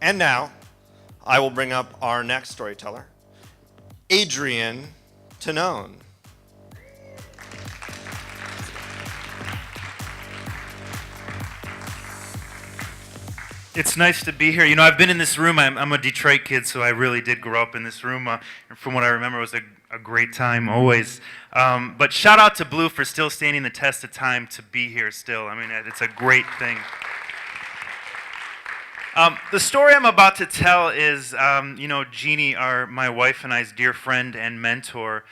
And now, I will bring up our next storyteller, Adrian Tonon. It's nice to be here. You know, I've been in this room. I'm a Detroit kid, so I really did grow up in this room. And from what I remember, it was a great time always. But shout out to Blue for still standing the test of time to be here still. I mean, it's a great thing. The story I'm about to tell is, you know, Jeannie, my wife and I's dear friend and mentor,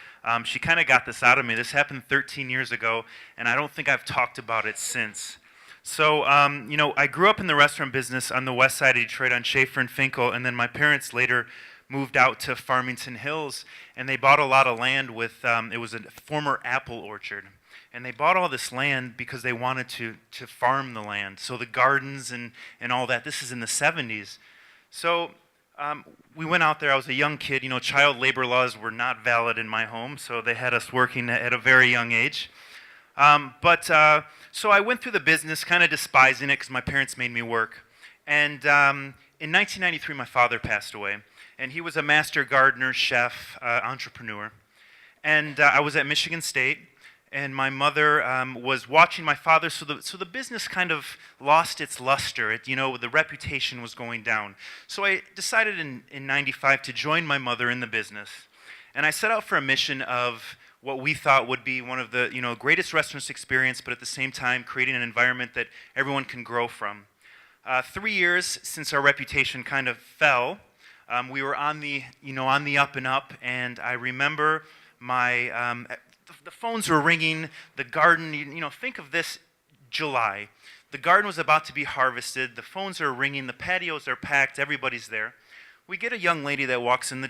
she kind of got this out of me. This happened 13 years ago, and I don't think I've talked about it since. So, you know, I grew up in the restaurant business on the west side of Detroit on Schaefer and Finkel, and then my parents later moved out to Farmington Hills, and they bought a lot of land with, it was a former apple orchard. And they bought all this land because they wanted to farm the land. So the gardens and all that, this is in the 70s. So we went out there. I was a young kid. You know, child labor laws were not valid in my home, so they had us working at a very young age. So I went through the business, kind of despising it because my parents made me work. And in 1993, my father passed away. And he was a master gardener, chef, entrepreneur. And I was at Michigan State. And my mother was watching my father, so the business kind of lost its luster. You know, the reputation was going down. So I decided in 95 to join my mother in the business. And I set out for a mission of what we thought would be one of the, you know, greatest restaurants experience, but at the same time creating an environment that everyone can grow from. 3 years since our reputation kind of fell, we were on the, you know, on the up and up, and I remember my the phones were ringing, the garden, you know, think of this July. The garden was about to be harvested, the phones are ringing, the patios are packed, everybody's there. We get a young lady that walks in the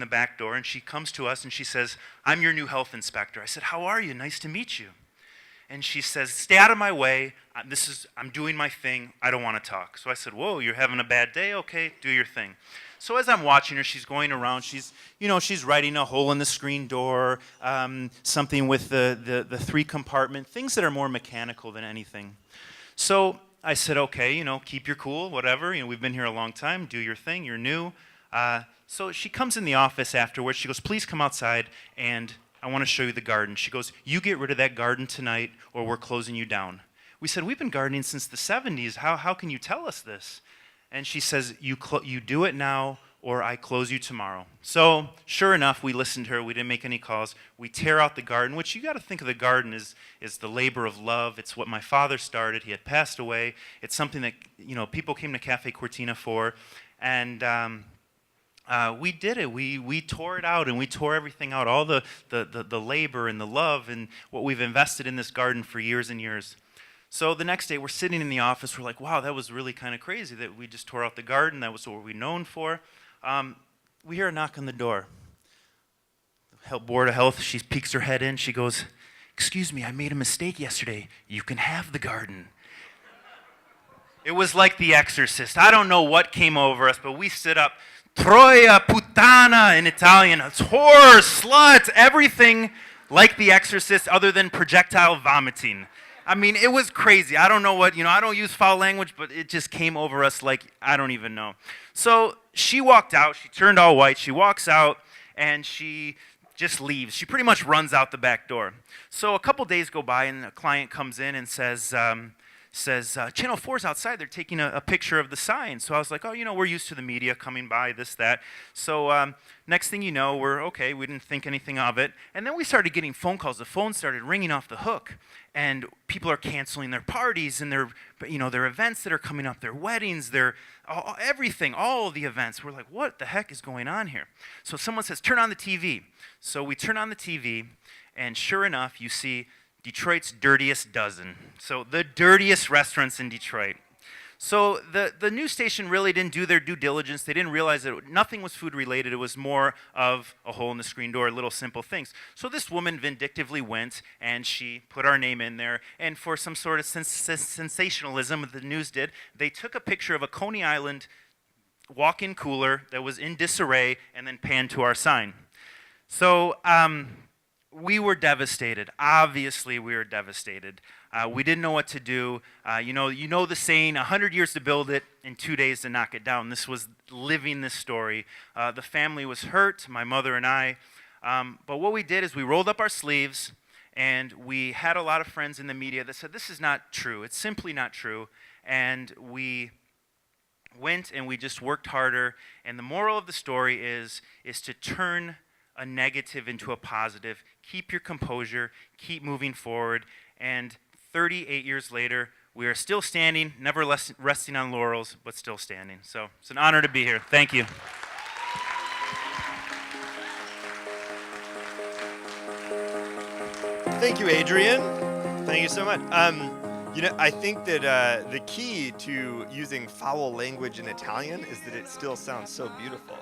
back door, and she comes to us and she says, "I'm your new health inspector." I said, "How are you? Nice to meet you." And she says, "Stay out of my way. I'm doing my thing. I don't want to talk." So I said, "Whoa, you're having a bad day? Okay, do your thing." So as I'm watching her, she's going around. She's writing a hole in the screen door, something with the 3-compartment, things that are more mechanical than anything. So I said, "Okay, you know, keep your cool, whatever. You know, we've been here a long time. Do your thing. You're new." So she comes in the office afterwards. She goes, "Please come outside, and I want to show you the garden." She goes, "You get rid of that garden tonight, or we're closing you down." We said, "We've been gardening since the 70s. How can you tell us this?" And she says, you do it now, or I close you tomorrow." So sure enough, we listened to her. We didn't make any calls. We tear out the garden, which you got to think of the garden as the labor of love. It's what my father started. He had passed away. It's something that, you know, people came to Cafe Cortina for. And we did it. We tore it out, and we tore everything out, all the labor and the love and what we've invested in this garden for years and years. So the next day, we're sitting in the office. We're like, wow, that was really kind of crazy that we just tore out the garden. That was what we're known for. We hear a knock on the door. The Board of Health, she peeks her head in. She goes, "Excuse me, I made a mistake yesterday. You can have the garden." It was like The Exorcist. I don't know what came over us, but we stood up. Troia, puttana in Italian. It's whore, slut, everything like The Exorcist other than projectile vomiting. I mean, it was crazy. I don't know what, you know, I don't use foul language, but it just came over us like, I don't even know. So she walked out. She turned all white. She walks out, and she just leaves. She pretty much runs out the back door. So a couple days go by, and a client comes in and says, Channel 4's outside. They're taking a picture of the sign. So I was like, oh, you know, we're used to the media coming by, this, that. So next thing you know, we're okay. We didn't think anything of it. And then we started getting phone calls. The phone started ringing off the hook. And people are canceling their parties and their events that are coming up, their weddings, everything, all of the events. We're like, what the heck is going on here? So someone says, turn on the TV. So we turn on the TV, and sure enough, you see Detroit's dirtiest dozen. So the dirtiest restaurants in Detroit. So the news station really didn't do their due diligence. They didn't realize that nothing was food related. It was more of a hole in the screen door, little simple things. So this woman vindictively went, and she put our name in there. And for some sort of sensationalism the news did, they took a picture of a Coney Island walk-in cooler that was in disarray and then panned to our sign. So we were devastated. Obviously, we were devastated. We didn't know what to do. You know the saying, 100 years to build it and 2 days to knock it down. This was living this story. The family was hurt, my mother and I. But what we did is we rolled up our sleeves, and we had a lot of friends in the media that said, this is not true. It's simply not true. And we went and we just worked harder. And the moral of the story is to turn a negative into a positive. Keep your composure. Keep moving forward. And 38 years later, we are still standing, never resting on laurels, but still standing. So it's an honor to be here. Thank you. Thank you, Adrian. Thank you so much. I think that the key to using foul language in Italian is that it still sounds so beautiful.